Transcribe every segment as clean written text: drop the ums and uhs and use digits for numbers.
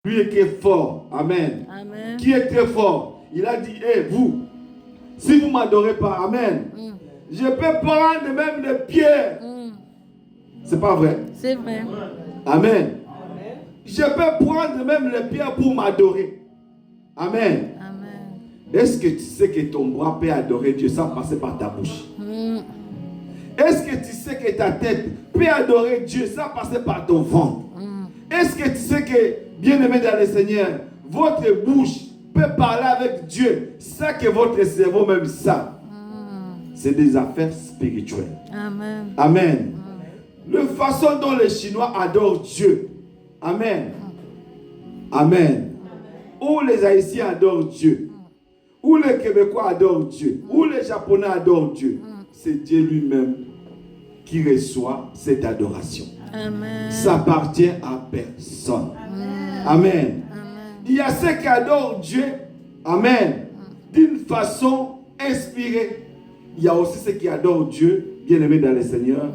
Lui qui est fort. Amen. Amen. Qui est très fort. Il a dit, vous, si vous ne m'adorez pas, Amen, je peux prendre même des pierres. C'est pas vrai? C'est vrai. Amen. Je peux prendre même les pierres pour m'adorer. Amen. Amen. Est-ce que tu sais que ton bras peut adorer Dieu sans passer par ta bouche? Est-ce que tu sais que ta tête peut adorer Dieu sans passer par ton ventre? Est-ce que tu sais que, bien-aimé dans le Seigneur, votre bouche peut parler avec Dieu sans que votre cerveau même ça? C'est des affaires spirituelles. Amen. Amen. La façon dont les Chinois adorent Dieu. Amen. Amen. Où les Haïtiens adorent Dieu. Où les Québécois adorent Dieu. Où les Japonais adorent Dieu. C'est Dieu lui-même qui reçoit cette adoration. Amen. Ça appartient à personne. Amen. Il y a ceux qui adorent Dieu. Amen. D'une façon inspirée. Il y a aussi ceux qui adorent Dieu, bien-aimés dans le Seigneur,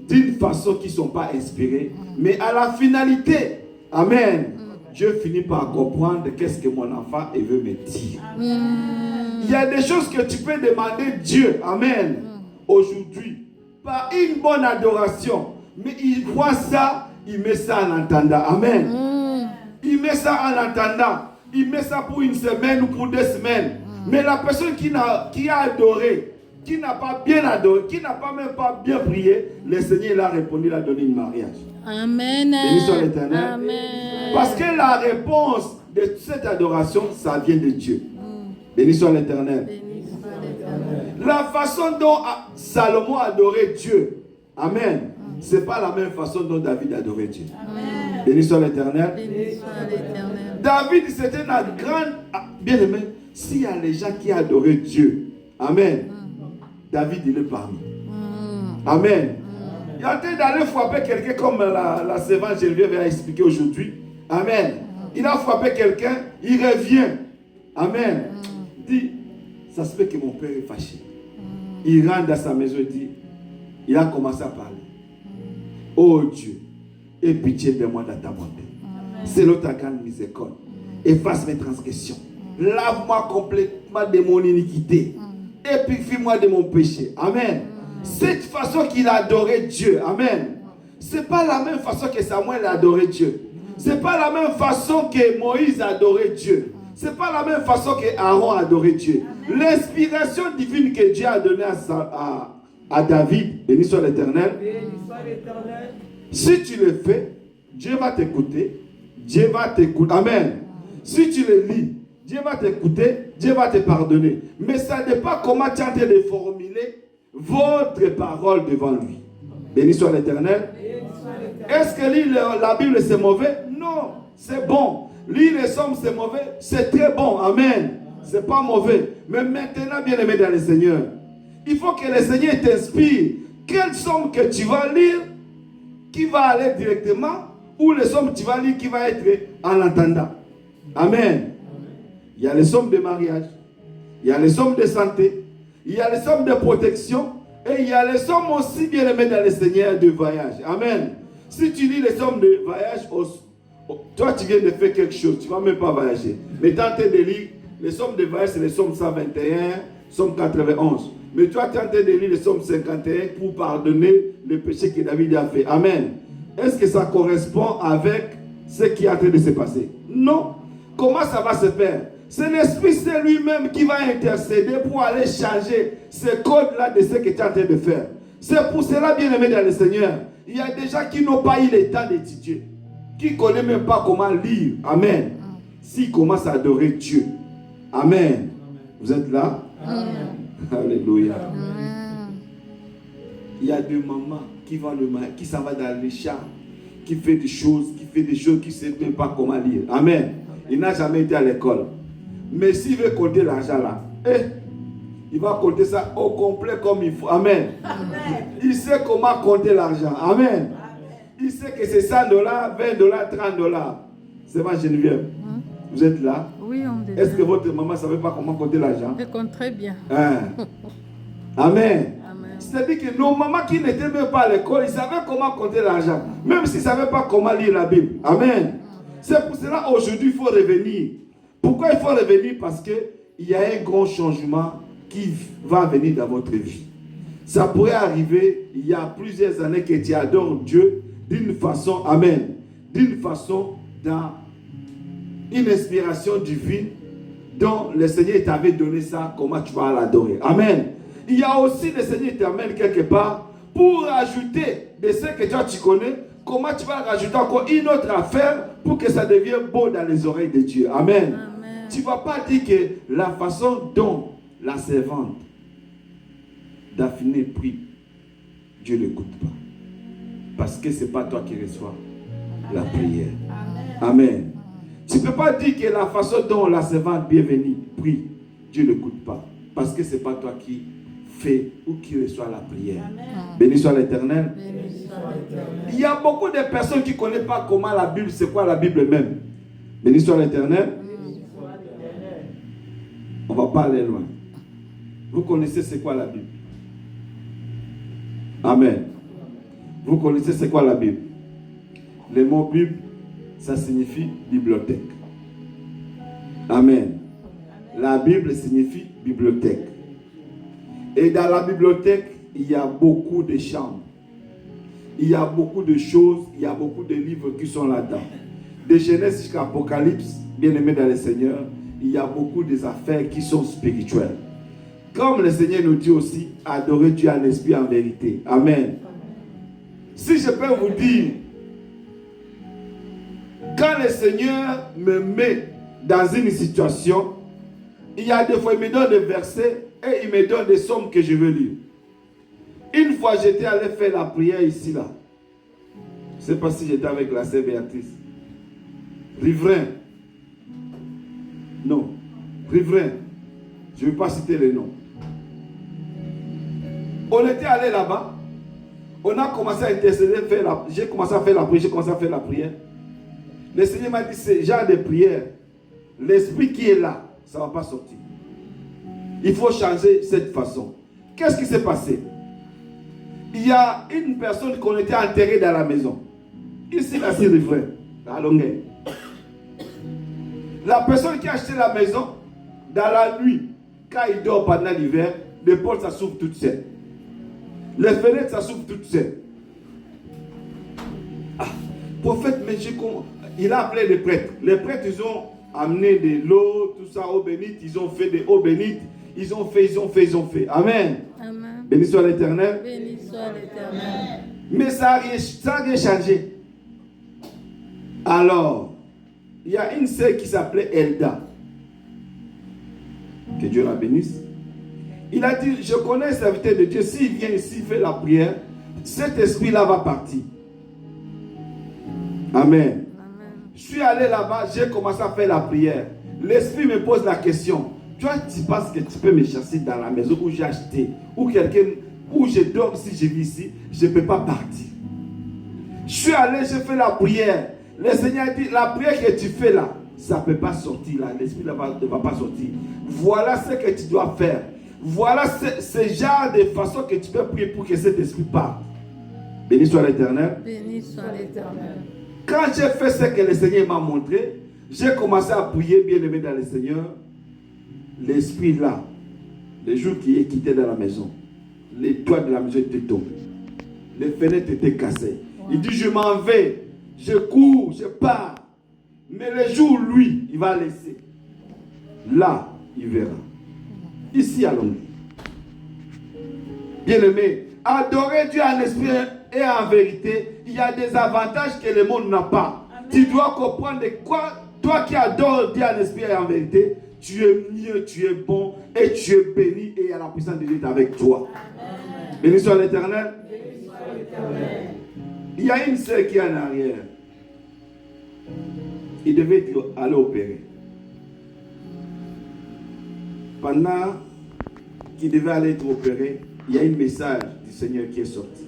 d'une façon qui ne sont pas inspirés. Mais à la finalité, Amen, Dieu finit par comprendre qu'est-ce que mon enfant veut me dire. Il y a des choses que tu peux demander Dieu, Amen, aujourd'hui, par une bonne adoration. Mais il voit ça, il met ça en entendant. Amen. Il met ça en entendant. Il met ça pour une semaine ou pour 2 semaines. Mais la personne qui a adoré, qui n'a pas bien adoré, qui n'a pas même pas bien prié, le Seigneur l'a répondu, il a donné un mariage. Amen. Béni soit l'Éternel. Amen. Parce que la réponse de cette adoration, ça vient de Dieu. Béni soit l'Éternel. La façon dont Salomon adorait Dieu, Amen, ce n'est pas la même façon dont David adorait Dieu. Amen. Béni soit l'Éternel. Béni soit l'Éternel. David, c'était une grande... Bien aimé, s'il y a les gens qui adoraient Dieu, Amen, David, il est parmi. Amen. Il est en train d'aller frapper quelqu'un comme la servante Geneviève a expliqué aujourd'hui. Amen. Il a frappé quelqu'un, il revient. Amen. Il dit, ça se fait que mon père est fâché. Il rentre dans sa maison et dit, il a commencé à parler. Oh Dieu, aie pitié de moi dans ta bonté. C'est ta grande miséricorde. Efface mes transgressions. Lave-moi complètement de mon iniquité. Et purifie-moi de mon péché. Amen. Cette façon qu'il a adoré Dieu. Amen. Ce n'est pas la même façon que Samuel a adoré Dieu. Ce n'est pas la même façon que Moïse a adoré Dieu. Ce n'est pas la même façon que Aaron a adoré Dieu. L'inspiration divine que Dieu a donnée à David, béni soit l'Éternel. Si tu le fais, Dieu va t'écouter. Dieu va t'écouter. Amen. Si tu le lis, Dieu va t'écouter, Dieu va te pardonner. Mais ça n'est pas comment tu es en train de formuler votre parole devant lui. Béni soit l'Éternel. Est-ce que lire la Bible c'est mauvais? Non, c'est bon. Lire les psaumes c'est mauvais? C'est très bon. Amen. C'est pas mauvais. Mais maintenant, bien aimé dans le Seigneur, il faut que le Seigneur t'inspire. Quel psaume que tu vas lire qui va aller directement ou le psaume que tu vas lire qui va être en entendant. Amen. Il y a les sommes de mariage, il y a les sommes de santé, il y a les sommes de protection et il y a les sommes aussi bien aimées dans le Seigneur de voyage. Amen. Si tu lis les sommes de voyage, toi tu viens de faire quelque chose, tu ne vas même pas voyager. Mais tente de lire les sommes de voyage, c'est les sommes 121, somme 91. Mais toi tu es en train de lire les sommes 51 pour pardonner le péché que David a fait. Amen. Est-ce que ça correspond avec ce qui est en train de se passer? Non. Comment ça va se faire? C'est l'Esprit Saint lui-même qui va intercéder pour aller changer ce code-là de ce que tu es en train de faire. C'est pour cela, bien aimé dans le Seigneur, il y a des gens qui n'ont pas eu le temps d'étudier, qui ne connaissent même pas comment lire. Amen. S'ils commencent à adorer Dieu. Amen. Vous êtes là? Amen. Alléluia. Amen. Il y a des mamans qui s'en va dans les champs, qui fait des choses, qui ne sait même pas comment lire. Amen. Il n'a jamais été à l'école. Mais s'il veut compter l'argent là, il va compter ça au complet comme il faut. Amen. Amen. Il sait comment compter l'argent. Amen. Amen. Il sait que c'est $100, $20, $30. C'est ma Geneviève. Vous êtes là? Oui, on est là. Est-ce que votre maman ne savait pas comment compter l'argent? Elle compte très bien. Amen. Amen. C'est-à-dire que nos mamans qui n'étaient même pas à l'école, ils savaient comment compter l'argent. Même s'ils ne savaient pas comment lire la Bible. Amen. C'est pour cela aujourd'hui il faut revenir. Pourquoi il faut revenir? Parce qu'il y a un grand changement qui va venir dans votre vie. Ça pourrait arriver il y a plusieurs années que tu adores Dieu d'une façon, amen, d'une façon dans une inspiration divine dont le Seigneur t'avait donné ça, comment tu vas l'adorer. Amen. Il y a aussi le Seigneur t'amène quelque part pour ajouter de ce que toi tu connais, comment tu vas rajouter encore une autre affaire pour que ça devienne beau dans les oreilles de Dieu. Amen. Amen. Tu ne vas pas dire que la façon dont la servante Daphné prie, Dieu ne l'écoute pas. Parce que ce n'est pas toi qui reçois la prière. Amen. Tu ne peux pas dire que la façon dont la servante bienvenue prie, Dieu ne l'écoute pas. Parce que ce n'est pas toi qui fais ou qui reçoit la prière. Béni soit l'Éternel. Il y a beaucoup de personnes qui ne connaissent pas comment la Bible, c'est quoi la Bible même. Béni soit l'Éternel. On ne va pas aller loin. Vous connaissez c'est quoi la Bible? Amen. Vous connaissez c'est quoi la Bible? Le mot Bible, ça signifie bibliothèque. Amen. La Bible signifie bibliothèque. Et dans la bibliothèque, il y a beaucoup de chambres. Il y a beaucoup de choses, il y a beaucoup de livres qui sont là-dedans. De Genèse jusqu'à Apocalypse, bien aimé dans le Seigneur, il y a beaucoup d'affaires qui sont spirituelles. Comme le Seigneur nous dit aussi, adorez Dieu en esprit, en vérité. Amen. Si je peux vous dire, quand le Seigneur me met dans une situation, il y a des fois, il me donne des versets et il me donne des sommes que je veux lire. Une fois, j'étais allé faire la prière ici, là. Je ne sais pas si j'étais avec la sœur Béatrice. Riverain. Non. Riverain. Je ne vais pas citer les noms. On était allé là-bas. On a commencé à intercéder. J'ai commencé à faire la prière. Le Seigneur m'a dit, ce genre de prière, l'esprit qui est là, ça ne va pas sortir. Il faut changer cette façon. Qu'est-ce qui s'est passé? Il y a une personne qu'on était enterrée dans la maison. Ici, là, c'est Riverain, à Longueuil. La personne qui a acheté la maison, dans la nuit, quand il dort pendant l'hiver, les portes, ça s'ouvre toutes seules. Les fenêtres, ça s'ouvre toutes seules. Ah, prophète, mais il a appelé les prêtres. Les prêtres, ils ont amené de l'eau, tout ça, eau bénite. Ils ont fait des eaux bénites. Ils ont fait. Amen. Amen. Béni soit l'Éternel. Béni soit l'Éternel. Mais ça n'a rien changé. Alors, il y a une sœur qui s'appelait Elda. Que Dieu la bénisse. Il a dit, je connais le serviteur de Dieu. S'il vient ici, fait la prière, cet esprit-là va partir. Amen. Je suis allé là-bas, j'ai commencé à faire la prière. L'esprit me pose la question. Toi, tu penses que tu peux me chasser dans la maison où j'ai acheté, ou quelqu'un, où je dors, si je vis ici, je ne peux pas partir. Je suis allé, j'ai fait la prière. Le Seigneur a dit, la prière que tu fais là, ça ne peut pas sortir là. L'esprit ne va pas sortir. Voilà ce que tu dois faire. Voilà ce genre de façon que tu peux prier pour que cet esprit parte. Béni soit l'Éternel. Béni soit l'Éternel. Quand j'ai fait ce que le Seigneur m'a montré, j'ai commencé à prier, bien aimé dans le Seigneur. L'esprit là, le jour qui est quitté dans la maison, les toits de la maison étaient tombés. Les fenêtres étaient cassées. Il dit, je m'en vais, je cours, je pars. Mais le jour, lui, il va laisser. Là, il verra. Ici, allons-nous. Bien-aimé, adorer Dieu en esprit et en vérité, il y a des avantages que le monde n'a pas. Amen. Tu dois comprendre de quoi, toi qui adores Dieu en esprit et en vérité, tu es mieux, tu es bon et tu es béni et il y a la puissance de Dieu avec toi. Amen. Béni soit l'Éternel. Béni soit l'Éternel. Il y a une sœur qui est en arrière. Il devait aller opérer. Pendant qu'il devait aller être opéré, il y a un message du Seigneur qui est sorti.